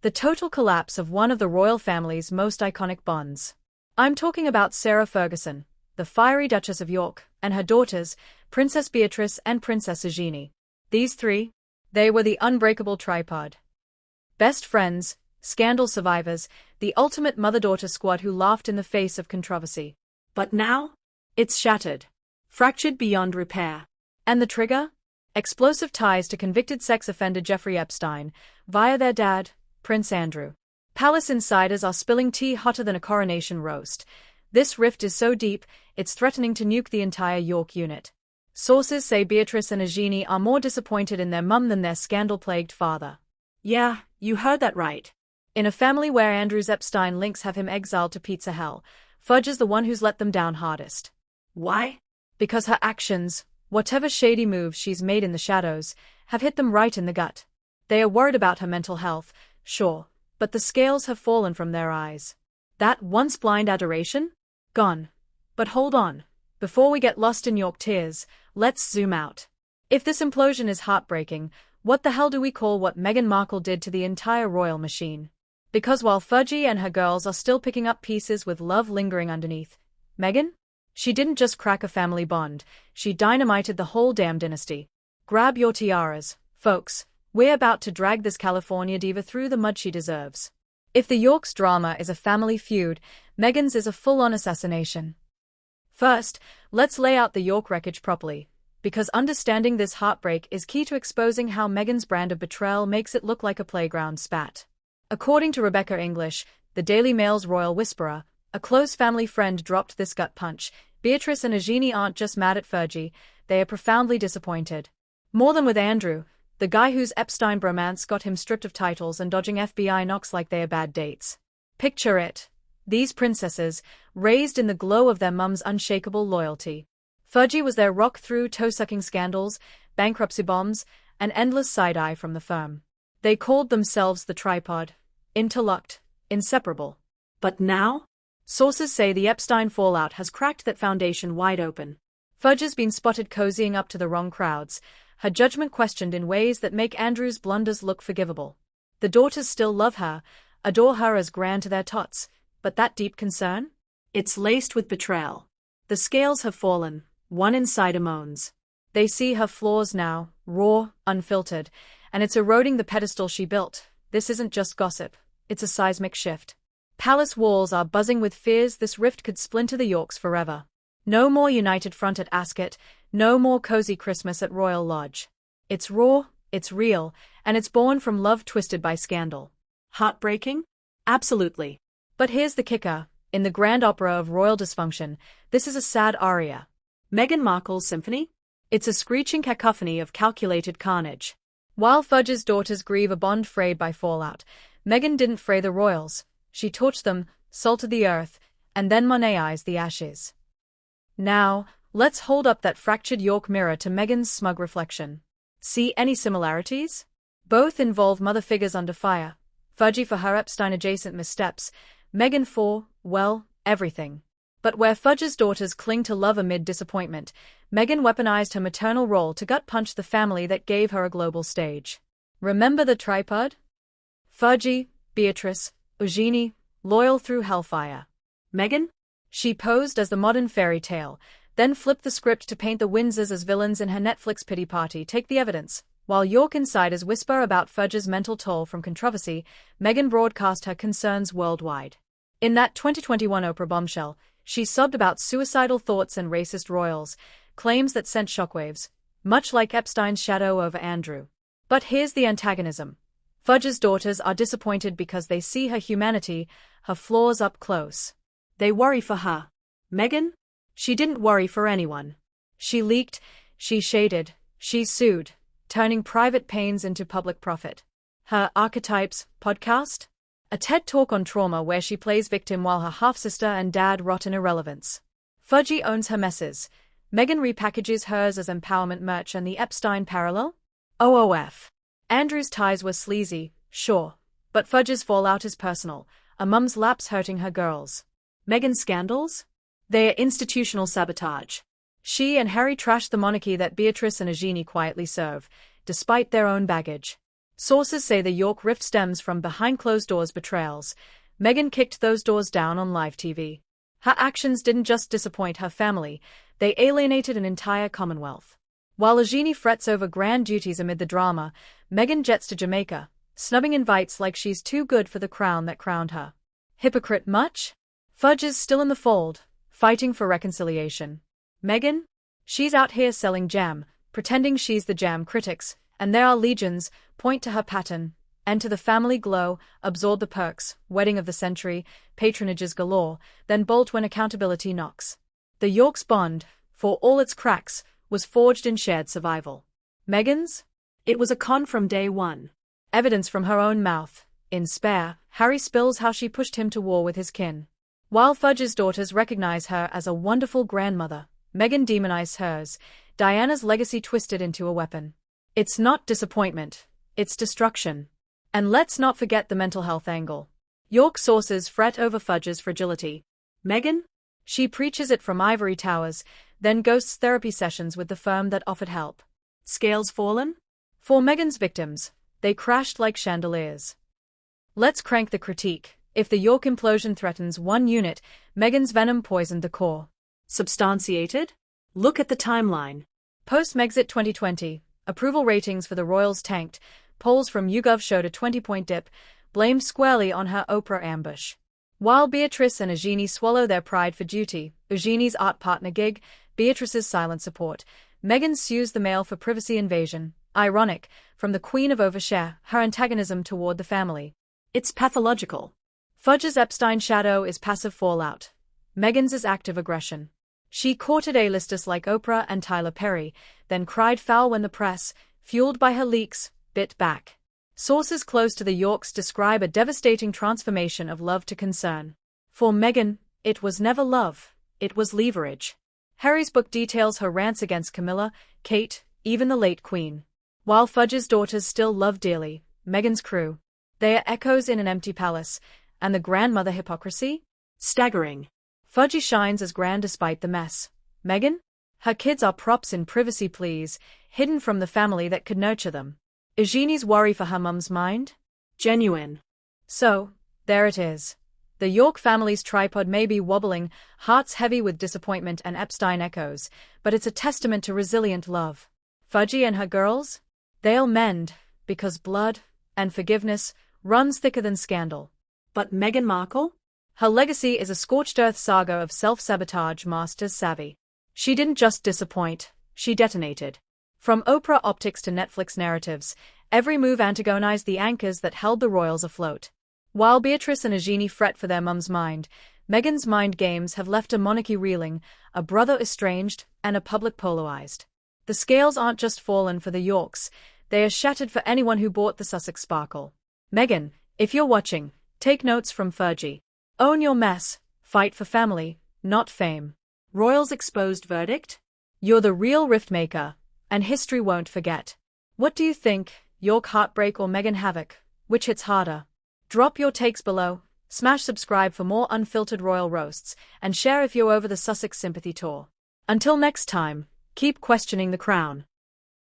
The total collapse of one of the royal family's most iconic bonds. I'm talking about Sarah Ferguson, the fiery Duchess of York, and her daughters, Princess Beatrice and Princess Eugenie. These three, they were the unbreakable tripod. Best friends, scandal survivors, the ultimate mother-daughter squad who laughed in the face of controversy. But now, it's shattered. Fractured beyond repair. And the trigger? Explosive ties to convicted sex offender Jeffrey Epstein, via their dad, Prince Andrew. Palace insiders are spilling tea hotter than a coronation roast. This rift is so deep, it's threatening to nuke the entire York unit. Sources say Beatrice and Eugenie are more disappointed in their mum than their scandal-plagued father. Yeah, you heard that right. In a family where Andrew's Epstein links have him exiled to pizza hell, Fudge is the one who's let them down hardest. Why? Because her actions, whatever shady moves she's made in the shadows, have hit them right in the gut. They are worried about her mental health, sure, but the scales have fallen from their eyes. That once blind adoration? Gone. But hold on. Before we get lost in York tears, let's zoom out. If this implosion is heartbreaking, what the hell do we call what Meghan Markle did to the entire royal machine? Because while Fergie and her girls are still picking up pieces with love lingering underneath, Meghan? She didn't just crack a family bond, she dynamited the whole damn dynasty. Grab your tiaras, folks, we're about to drag this California diva through the mud she deserves. If the Yorks drama is a family feud, Meghan's is a full-on assassination. First, let's lay out the York wreckage properly, because understanding this heartbreak is key to exposing how Meghan's brand of betrayal makes it look like a playground spat. According to Rebecca English, the Daily Mail's royal whisperer, a close family friend dropped this gut punch. Beatrice and Eugenie aren't just mad at Fergie, they are profoundly disappointed. More than with Andrew, the guy whose Epstein bromance got him stripped of titles and dodging FBI knocks like they are bad dates. Picture it. These princesses, raised in the glow of their mum's unshakable loyalty. Fergie was their rock through toe-sucking scandals, bankruptcy bombs, and endless side-eye from the firm. They called themselves the tripod. Interlocked, inseparable. But now? Sources say the Epstein fallout has cracked that foundation wide open. Fergie's been spotted cozying up to the wrong crowds, her judgment questioned in ways that make Andrew's blunders look forgivable. The daughters still love her, adore her as grand to their tots, but that deep concern? It's laced with betrayal. The scales have fallen, one insider moans. They see her flaws now, raw, unfiltered, and it's eroding the pedestal she built. This isn't just gossip, it's a seismic shift. Palace walls are buzzing with fears this rift could splinter the Yorks forever. No more united front at Ascot, no more cozy Christmas at Royal Lodge. It's raw, it's real, and it's born from love twisted by scandal. Heartbreaking? Absolutely. But here's the kicker, in the grand opera of royal dysfunction, this is a sad aria. Meghan Markle's symphony? It's a screeching cacophony of calculated carnage. While Fudge's daughters grieve a bond frayed by fallout, Meghan didn't fray the royals. She torched them, salted the earth, and then Monetized the ashes. Now, let's hold up that fractured York mirror to Meghan's smug reflection. See any similarities? Both involve mother figures under fire. Fergie for her Epstein-adjacent missteps, Meghan for, well, everything. But where Fudge's daughters cling to love amid disappointment, Meghan weaponized her maternal role to gut-punch the family that gave her a global stage. Remember the tripod? Fergie, Beatrice, Eugenie, loyal through hellfire. Meghan? She posed as the modern fairy tale, then flipped the script to paint the Windsors as villains in her Netflix pity party. Take the evidence. While York insiders whisper about Fergie's mental toll from controversy, Meghan broadcast her concerns worldwide. In that 2021 Oprah bombshell, she sobbed about suicidal thoughts and racist royals, claims that sent shockwaves, much like Epstein's shadow over Andrew. But here's the antagonism. Fudge's daughters are disappointed because they see her humanity, her flaws up close. They worry for her. Meghan? She didn't worry for anyone. She leaked, she shaded, she sued, turning private pains into public profit. Her Archetypes podcast? A TED Talk on trauma where she plays victim while her half-sister and dad rot in irrelevance. Fergie owns her messes. Meghan repackages hers as empowerment merch and the Epstein parallel? OOF. Andrew's ties were sleazy, sure, but Fudge's fallout is personal, a mum's lapse hurting her girls. Meghan's scandals? They are institutional sabotage. She and Harry trashed the monarchy that Beatrice and Eugenie quietly serve, despite their own baggage. Sources say the York rift stems from behind closed doors betrayals. Meghan kicked those doors down on live TV. Her actions didn't just disappoint her family, they alienated an entire commonwealth. While Eugenie frets over grand duties amid the drama, Meghan jets to Jamaica, snubbing invites like she's too good for the crown that crowned her. Hypocrite much? Fudge is still in the fold, fighting for reconciliation. Meghan? She's out here selling jam, pretending she's the jam critics, and there are legions, point to her pattern, enter the family glow, absorb the perks, wedding of the century, patronages galore, then bolt when accountability knocks. The York's bond, for all its cracks, was forged in shared survival. Meghan's? It was a con from day one. Evidence from her own mouth. In Spare, Harry spills how she pushed him to war with his kin. While Fudge's daughters recognize her as a wonderful grandmother, Meghan demonized hers, Diana's legacy twisted into a weapon. It's not disappointment, it's destruction. And let's not forget the mental health angle. York sources fret over Fudge's fragility. Meghan? She preaches it from ivory towers, then ghosts therapy sessions with the firm that offered help. Scales fallen? For Meghan's victims, they crashed like chandeliers. Let's crank the critique. If the York implosion threatens one unit, Meghan's venom poisoned the core. Substantiated? Look at the timeline. Post-Megxit 2020, approval ratings for the royals tanked, polls from YouGov showed a 20-point dip, blamed squarely on her Oprah ambush. While Beatrice and Eugenie swallow their pride for duty, Eugenie's art partner gig, Beatrice's silent support, Meghan sues the Mail for privacy invasion. Ironic, from the Queen of Overshare, her antagonism toward the family. It's pathological. Fudge's Epstein shadow is passive fallout. Meghan's is active aggression. She courted A-listers like Oprah and Tyler Perry, then cried foul when the press, fueled by her leaks, bit back. Sources close to the Yorks describe a devastating transformation of love to concern. For Meghan, it was never love, it was leverage. Harry's book details her rants against Camilla, Kate, even the late Queen. While Fudge's daughters still love dearly, Meghan's crew. They are echoes in an empty palace, and the grandmother hypocrisy? Staggering. Fudge shines as grand despite the mess. Meghan? Her kids are props in privacy pleas, hidden from the family that could nurture them. Eugenie's worry for her mum's mind? Genuine. So, there it is. The York family's tripod may be wobbling, hearts heavy with disappointment and Epstein echoes, but it's a testament to resilient love. Fudgy and her girls? They'll mend, because blood, and forgiveness, runs thicker than scandal. But Meghan Markle? Her legacy is a scorched-earth saga of self-sabotage mastered savvy. She didn't just disappoint, she detonated. From Oprah optics to Netflix narratives, every move antagonized the anchors that held the royals afloat. While Beatrice and Eugenie fret for their mum's mind, Meghan's mind games have left a monarchy reeling, a brother estranged, and a public polarized. The scales aren't just fallen for the Yorks, they are shattered for anyone who bought the Sussex sparkle. Meghan, if you're watching, take notes from Fergie. Own your mess, fight for family, not fame. Royals exposed verdict? You're the real rift maker, and history won't forget. What do you think, York heartbreak or Meghan havoc? Which hits harder? Drop your takes below, smash subscribe for more unfiltered royal roasts, and share if you're over the Sussex sympathy tour. Until next time, keep questioning the crown.